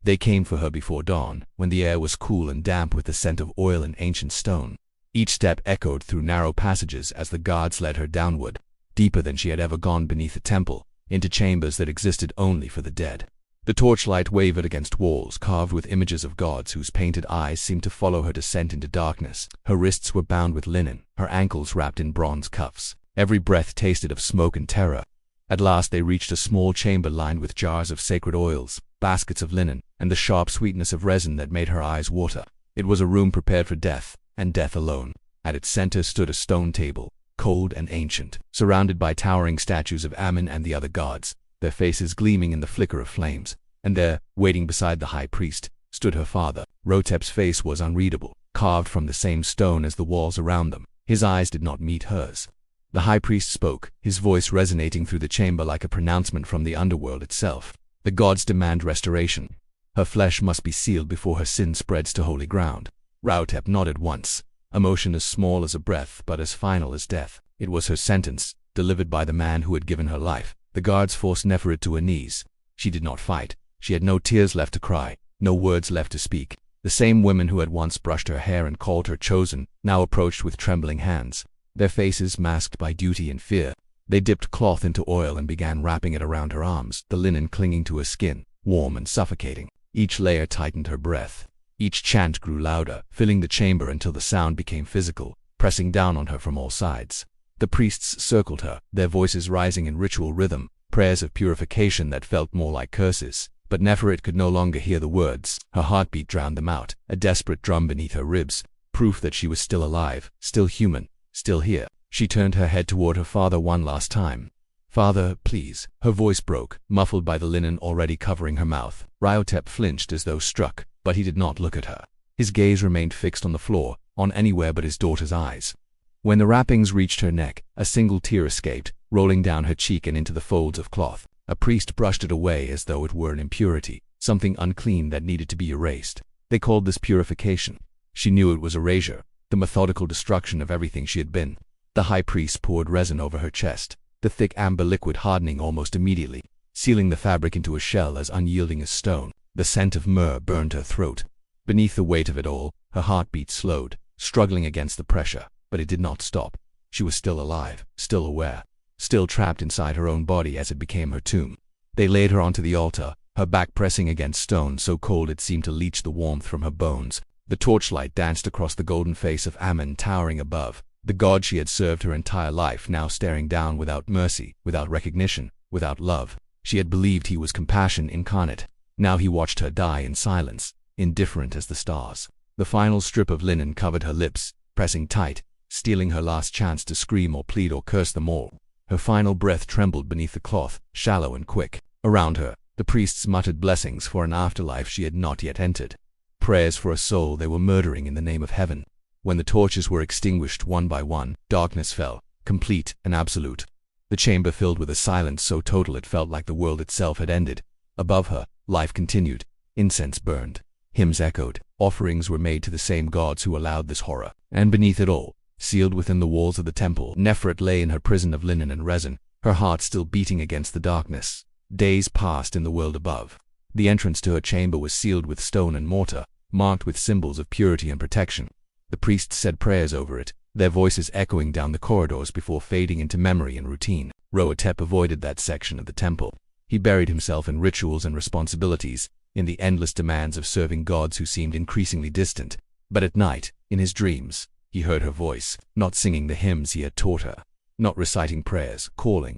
They came for her before dawn, when the air was cool and damp with the scent of oil and ancient stone. Each step echoed through narrow passages as the guards led her downward, deeper than she had ever gone beneath the temple, into chambers that existed only for the dead. The torchlight wavered against walls carved with images of gods whose painted eyes seemed to follow her descent into darkness. Her wrists were bound with linen, her ankles wrapped in bronze cuffs. Every breath tasted of smoke and terror. At last they reached a small chamber lined with jars of sacred oils, baskets of linen, and the sharp sweetness of resin that made her eyes water. It was a room prepared for death, and death alone. At its center stood a stone table, cold and ancient, surrounded by towering statues of Ammon and the other gods, their faces gleaming in the flicker of flames. And there, waiting beside the high priest, stood her father. Rotep's face was unreadable, carved from the same stone as the walls around them. His eyes did not meet hers. The high priest spoke, his voice resonating through the chamber like a pronouncement from the underworld itself. The gods demand restoration. Her flesh must be sealed before her sin spreads to holy ground. Rotep nodded once, emotion as small as a breath but as final as death. It was her sentence, delivered by the man who had given her life. The guards forced Neferet to her knees. She did not fight. She had no tears left to cry, no words left to speak. The same women who had once brushed her hair and called her chosen now approached with trembling hands, their faces masked by duty and fear. They dipped cloth into oil and began wrapping it around her arms, the linen clinging to her skin, warm and suffocating. Each layer tightened her breath. Each chant grew louder, filling the chamber until the sound became physical, pressing down on her from all sides. The priests circled her, their voices rising in ritual rhythm, prayers of purification that felt more like curses. But Neferet could no longer hear the words. Her heartbeat drowned them out, a desperate drum beneath her ribs, proof that she was still alive, still human, still here. She turned her head toward her father one last time. "Father, please." Her voice broke, muffled by the linen already covering her mouth. Rotep flinched as though struck, but he did not look at her. His gaze remained fixed on the floor, on anywhere but his daughter's eyes. When the wrappings reached her neck, a single tear escaped, rolling down her cheek and into the folds of cloth. A priest brushed it away as though it were an impurity, something unclean that needed to be erased. They called this purification. She knew it was erasure, the methodical destruction of everything she had been. The high priest poured resin over her chest, the thick amber liquid hardening almost immediately, sealing the fabric into a shell as unyielding as stone. The scent of myrrh burned her throat. Beneath the weight of it all, her heartbeat slowed, struggling against the pressure, but it did not stop. She was still alive, still aware, still trapped inside her own body as it became her tomb. They laid her onto the altar, her back pressing against stone so cold it seemed to leach the warmth from her bones. The torchlight danced across the golden face of Ammon towering above, the god she had served her entire life now staring down without mercy, without recognition, without love. She had believed he was compassion incarnate. Now he watched her die in silence, indifferent as the stars. The final strip of linen covered her lips, pressing tight, stealing her last chance to scream or plead or curse them all. Her final breath trembled beneath the cloth, shallow and quick. Around her, the priests muttered blessings for an afterlife she had not yet entered. Prayers for a soul they were murdering in the name of heaven. When the torches were extinguished one by one, darkness fell, complete and absolute. The chamber filled with a silence so total it felt like the world itself had ended. Above her, life continued. Incense burned. Hymns echoed. Offerings were made to the same gods who allowed this horror. And beneath it all, sealed within the walls of the temple, Neferet lay in her prison of linen and resin, her heart still beating against the darkness. Days passed in the world above. The entrance to her chamber was sealed with stone and mortar, marked with symbols of purity and protection. The priests said prayers over it, their voices echoing down the corridors before fading into memory and routine. Rotep avoided that section of the temple. He buried himself in rituals and responsibilities, in the endless demands of serving gods who seemed increasingly distant. But at night, in his dreams, he heard her voice, not singing the hymns he had taught her, not reciting prayers,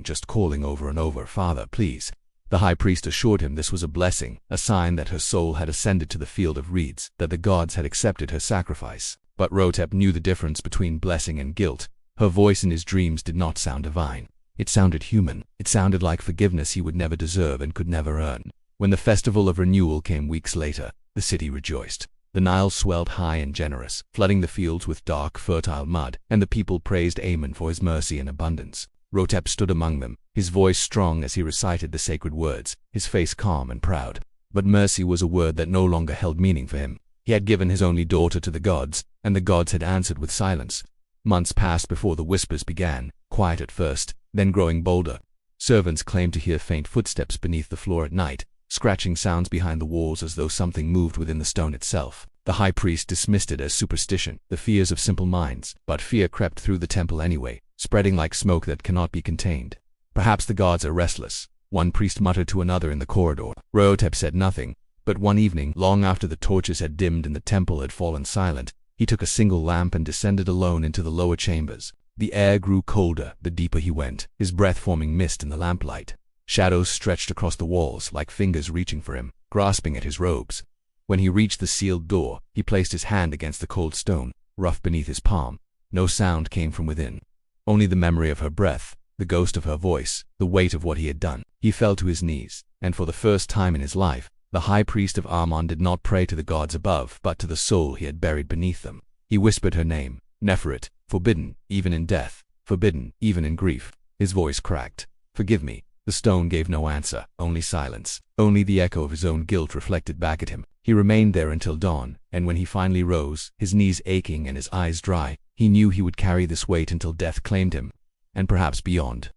just calling over and over, "Father, please." The high priest assured him this was a blessing, a sign that her soul had ascended to the field of reeds, that the gods had accepted her sacrifice. But Rotep knew the difference between blessing and guilt. Her voice in his dreams did not sound divine. It sounded human. It sounded like forgiveness he would never deserve and could never earn. When the festival of renewal came weeks later, the city rejoiced. The Nile swelled high and generous, flooding the fields with dark, fertile mud, and the people praised Ammon for his mercy and abundance. Rotep stood among them, his voice strong as he recited the sacred words, his face calm and proud. But mercy was a word that no longer held meaning for him. He had given his only daughter to the gods, and the gods had answered with silence. Months passed before the whispers began, quiet at first, then growing bolder. Servants claimed to hear faint footsteps beneath the floor at night, scratching sounds behind the walls as though something moved within the stone itself. The high priest dismissed it as superstition, the fears of simple minds, but fear crept through the temple anyway, spreading like smoke that cannot be contained. Perhaps the gods are restless, one priest muttered to another in the corridor. Rahotep said nothing, but one evening, long after the torches had dimmed and the temple had fallen silent, he took a single lamp and descended alone into the lower chambers. The air grew colder the deeper he went, his breath forming mist in the lamplight. Shadows stretched across the walls like fingers reaching for him, grasping at his robes. When he reached the sealed door, he placed his hand against the cold stone, rough beneath his palm. No sound came from within. Only the memory of her breath, the ghost of her voice, the weight of what he had done. He fell to his knees, and for the first time in his life, the high priest of Amun did not pray to the gods above, but to the soul he had buried beneath them. He whispered her name, Neferet, forbidden, even in death, forbidden, even in grief. His voice cracked. Forgive me. The stone gave no answer, only silence. Only the echo of his own guilt reflected back at him. He remained there until dawn, and when he finally rose, his knees aching and his eyes dry, he knew he would carry this weight until death claimed him, and perhaps beyond.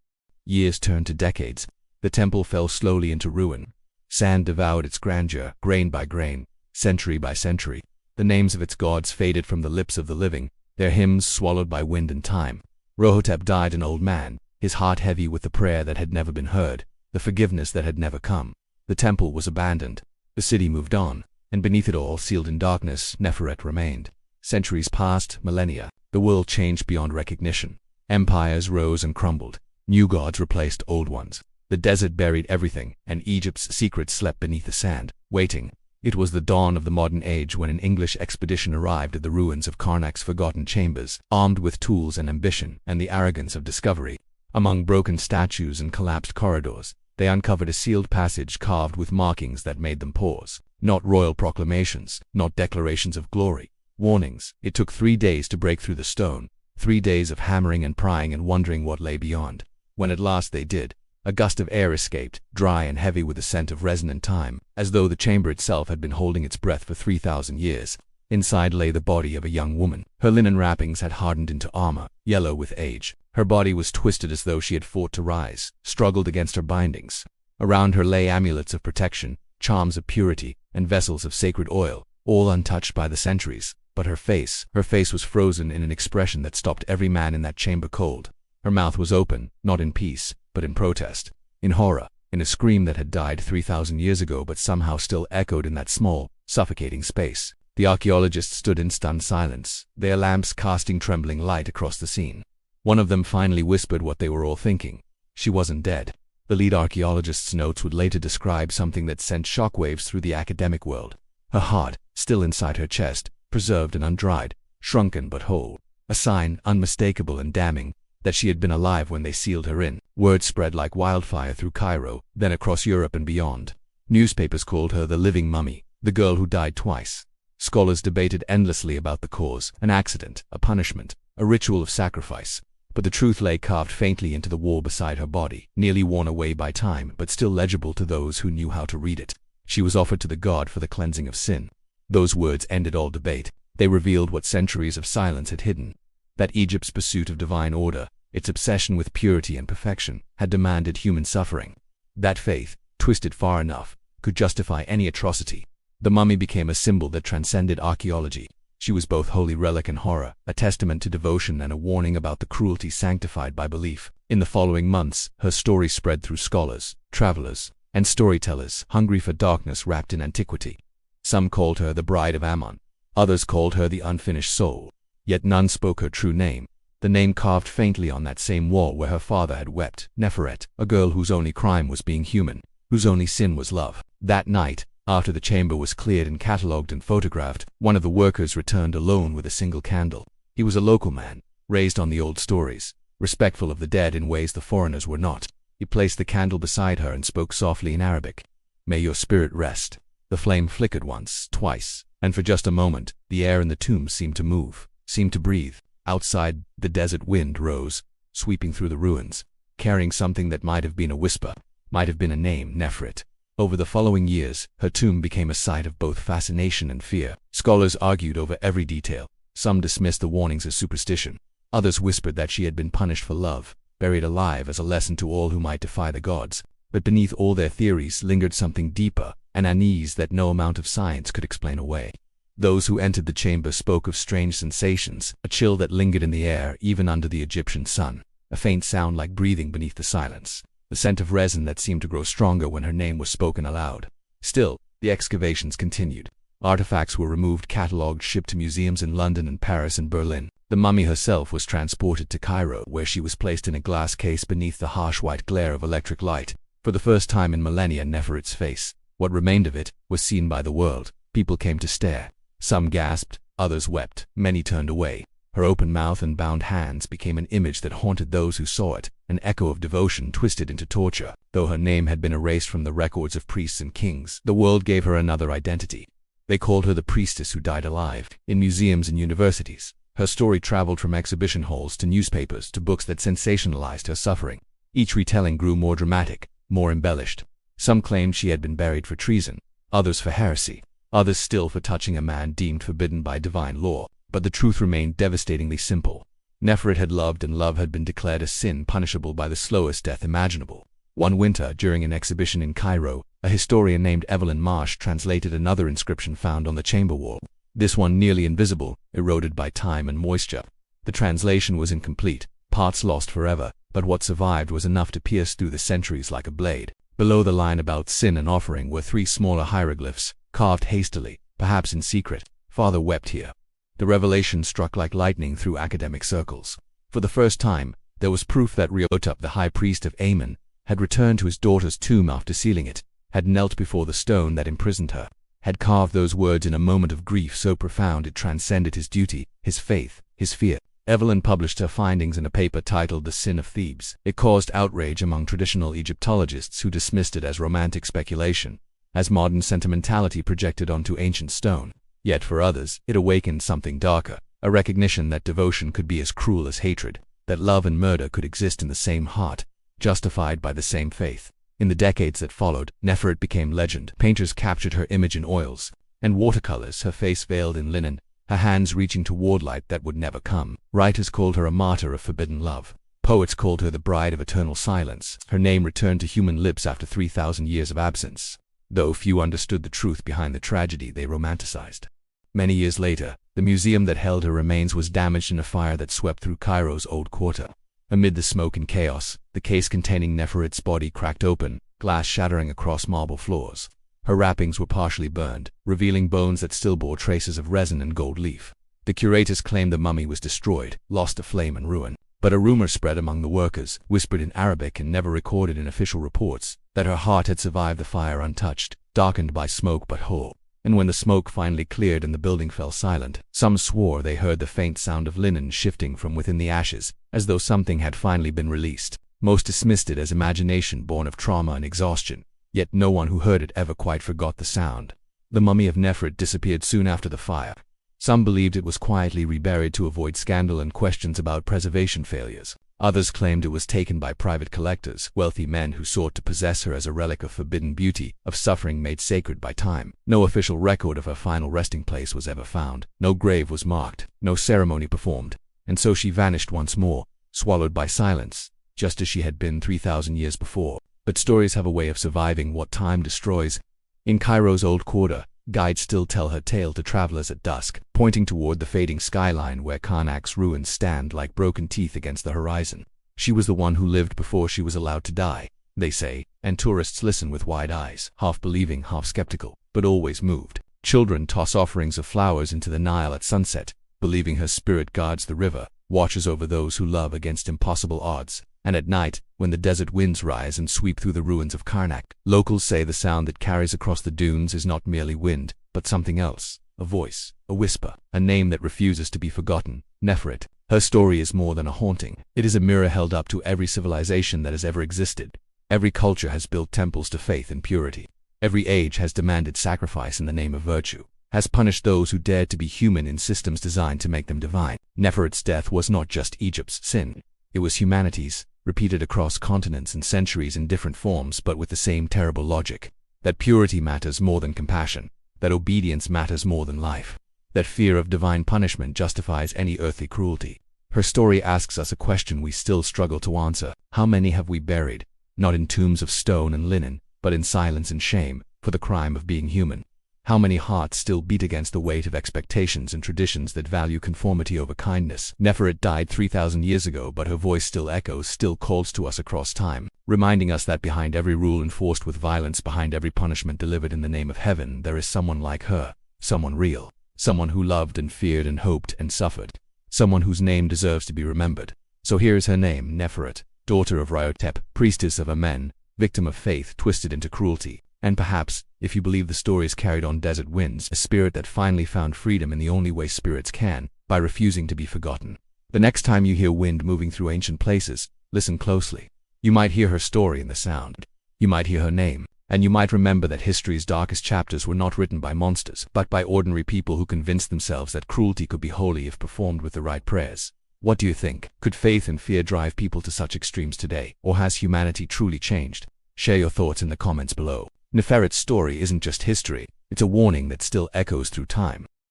Years turned to decades. The temple fell slowly into ruin. Sand devoured its grandeur, grain by grain, century by century. The names of its gods faded from the lips of the living, their hymns swallowed by wind and time. Rahotep died an old man, his heart heavy with the prayer that had never been heard, the forgiveness that had never come. The temple was abandoned. The city moved on, and beneath it all, sealed in darkness, Neferet remained. Centuries passed, millennia. The world changed beyond recognition. Empires rose and crumbled. New gods replaced old ones. The desert buried everything, and Egypt's secrets slept beneath the sand, waiting. It was the dawn of the modern age when an English expedition arrived at the ruins of Karnak's forgotten chambers, armed with tools and ambition and the arrogance of discovery. Among broken statues and collapsed corridors, they uncovered a sealed passage carved with markings that made them pause. Not royal proclamations, not declarations of glory. Warnings. It took 3 days to break through the stone, 3 days of hammering and prying and wondering what lay beyond. When at last they did, a gust of air escaped, dry and heavy with the scent of resin and time, as though the chamber itself had been holding its breath for 3,000 years. Inside lay the body of a young woman. Her linen wrappings had hardened into armor, yellow with age. Her body was twisted as though she had fought to rise, struggled against her bindings. Around her lay amulets of protection, charms of purity, and vessels of sacred oil, all untouched by the centuries. But her face was frozen in an expression that stopped every man in that chamber cold. Her mouth was open, not in peace, but in protest, in horror, in a scream that had died 3,000 years ago but somehow still echoed in that small, suffocating space. The archaeologists stood in stunned silence, their lamps casting trembling light across the scene. One of them finally whispered what they were all thinking. She wasn't dead. The lead archaeologist's notes would later describe something that sent shockwaves through the academic world. Her heart, still inside her chest, preserved and undried, shrunken but whole. A sign, unmistakable and damning, that she had been alive when they sealed her in. Word spread like wildfire through Cairo, then across Europe and beyond. Newspapers called her the living mummy, the girl who died twice. Scholars debated endlessly about the cause, an accident, a punishment, a ritual of sacrifice. But the truth lay carved faintly into the wall beside her body, nearly worn away by time, but still legible to those who knew how to read it. She was offered to the god for the cleansing of sin. Those words ended all debate. They revealed what centuries of silence had hidden. That Egypt's pursuit of divine order, its obsession with purity and perfection, had demanded human suffering. That faith, twisted far enough, could justify any atrocity. The mummy became a symbol that transcended archaeology. She was both holy relic and horror, a testament to devotion and a warning about the cruelty sanctified by belief. In the following months, her story spread through scholars, travelers, and storytellers hungry for darkness wrapped in antiquity. Some called her the Bride of Amun. Others called her the Unfinished Soul. Yet none spoke her true name, the name carved faintly on that same wall where her father had wept, Neferet, a girl whose only crime was being human, whose only sin was love. That night, after the chamber was cleared and catalogued and photographed, one of the workers returned alone with a single candle. He was a local man, raised on the old stories, respectful of the dead in ways the foreigners were not. He placed the candle beside her and spoke softly in Arabic. "May your spirit rest." The flame flickered once, twice, and for just a moment, the air in the tomb seemed to move, seemed to breathe. Outside, the desert wind rose, sweeping through the ruins, carrying something that might have been a whisper, might have been a name, Neferet. Over the following years, her tomb became a site of both fascination and fear. Scholars argued over every detail. Some dismissed the warnings as superstition. Others whispered that she had been punished for love, buried alive as a lesson to all who might defy the gods. But beneath all their theories lingered something deeper, an unease that no amount of science could explain away. Those who entered the chamber spoke of strange sensations, a chill that lingered in the air even under the Egyptian sun, a faint sound like breathing beneath the silence, the scent of resin that seemed to grow stronger when her name was spoken aloud. Still, the excavations continued. Artifacts were removed, catalogued, shipped to museums in London and Paris and Berlin. The mummy herself was transported to Cairo, where she was placed in a glass case beneath the harsh white glare of electric light. For the first time in millennia, Nefert's face, what remained of it, was seen by the world. People came to stare. Some gasped, others wept, many turned away. Her open mouth and bound hands became an image that haunted those who saw it, an echo of devotion twisted into torture. Though her name had been erased from the records of priests and kings, the world gave her another identity. They called her the priestess who died alive. In museums and universities, her story traveled from exhibition halls to newspapers to books that sensationalized her suffering. Each retelling grew more dramatic, more embellished. Some claimed she had been buried for treason, others for heresy, others still for touching a man deemed forbidden by divine law. But the truth remained devastatingly simple. Nefert had loved, and love had been declared a sin punishable by the slowest death imaginable. One winter, during an exhibition in Cairo, a historian named Evelyn Marsh translated another inscription found on the chamber wall. This one nearly invisible, eroded by time and moisture. The translation was incomplete, parts lost forever, but what survived was enough to pierce through the centuries like a blade. Below the line about sin and offering were 3 smaller hieroglyphs, carved hastily, perhaps in secret. Father wept here. The revelation struck like lightning through academic circles. For the first time, there was proof that Rehoboam, the high priest of Ammon, had returned to his daughter's tomb after sealing it, had knelt before the stone that imprisoned her, had carved those words in a moment of grief so profound it transcended his duty, his faith, his fear. Evelyn published her findings in a paper titled The Sin of Thebes. It caused outrage among traditional Egyptologists who dismissed it as romantic speculation, as modern sentimentality projected onto ancient stone. Yet for others, it awakened something darker, a recognition that devotion could be as cruel as hatred, that love and murder could exist in the same heart, justified by the same faith. In the decades that followed, Nefert became legend. Painters captured her image in oils and watercolors, her face veiled in linen, her hands reaching toward light that would never come. Writers called her a martyr of forbidden love. Poets called her the bride of eternal silence. Her name returned to human lips after 3,000 years of absence. Though few understood the truth behind the tragedy they romanticized. Many years later, the museum that held her remains was damaged in a fire that swept through Cairo's old quarter. Amid the smoke and chaos, the case containing Nefert's body cracked open, glass shattering across marble floors. Her wrappings were partially burned, revealing bones that still bore traces of resin and gold leaf. The curators claimed the mummy was destroyed, lost to flame and ruin. But a rumor spread among the workers, whispered in Arabic and never recorded in official reports, that her heart had survived the fire untouched, darkened by smoke but whole. And when the smoke finally cleared and the building fell silent, some swore they heard the faint sound of linen shifting from within the ashes, as though something had finally been released. Most dismissed it as imagination born of trauma and exhaustion, yet no one who heard it ever quite forgot the sound. The mummy of Nefert disappeared soon after the fire. Some believed it was quietly reburied to avoid scandal and questions about preservation failures. Others claimed it was taken by private collectors, wealthy men who sought to possess her as a relic of forbidden beauty, of suffering made sacred by time. No official record of her final resting place was ever found. No grave was marked, no ceremony performed. And so she vanished once more, swallowed by silence, just as she had been 3,000 years before. But stories have a way of surviving what time destroys. In Cairo's old quarter, guides still tell her tale to travelers at dusk, pointing toward the fading skyline where Karnak's ruins stand like broken teeth against the horizon. She was the one who lived before she was allowed to die, they say, and tourists listen with wide eyes, half believing, half skeptical, but always moved. Children toss offerings of flowers into the Nile at sunset, believing her spirit guards the river, watches over those who love against impossible odds. And at night, when the desert winds rise and sweep through the ruins of Karnak, locals say the sound that carries across the dunes is not merely wind, but something else, a voice, a whisper, a name that refuses to be forgotten, Nefert. Her story is more than a haunting. It is a mirror held up to every civilization that has ever existed. Every culture has built temples to faith and purity. Every age has demanded sacrifice in the name of virtue, has punished those who dared to be human in systems designed to make them divine. Nefert's death was not just Egypt's sin. It was humanity's, repeated across continents and centuries in different forms but with the same terrible logic. That purity matters more than compassion. That obedience matters more than life. That fear of divine punishment justifies any earthly cruelty. Her story asks us a question we still struggle to answer. How many have we buried? not in tombs of stone and linen, but in silence and shame, for the crime of being human. How many hearts still beat against the weight of expectations and traditions that value conformity over kindness? Neferet died 3,000 years ago, but her voice still echoes, still calls to us across time, reminding us that behind every rule enforced with violence, behind every punishment delivered in the name of heaven, there is someone like her, someone real, someone who loved and feared and hoped and suffered, someone whose name deserves to be remembered. So here is her name, Neferet, daughter of Ryotep, priestess of Amen, victim of faith twisted into cruelty, and perhaps, if you believe the stories carried on desert winds, a spirit that finally found freedom in the only way spirits can, by refusing to be forgotten. The next time you hear wind moving through ancient places, listen closely. You might hear her story in the sound. You might hear her name, and you might remember that history's darkest chapters were not written by monsters, but by ordinary people who convinced themselves that cruelty could be holy if performed with the right prayers. What do you think? Could faith and fear drive people to such extremes today, or has humanity truly changed? Share your thoughts in the comments below. Neferet's story isn't just history, it's a warning that still echoes through time.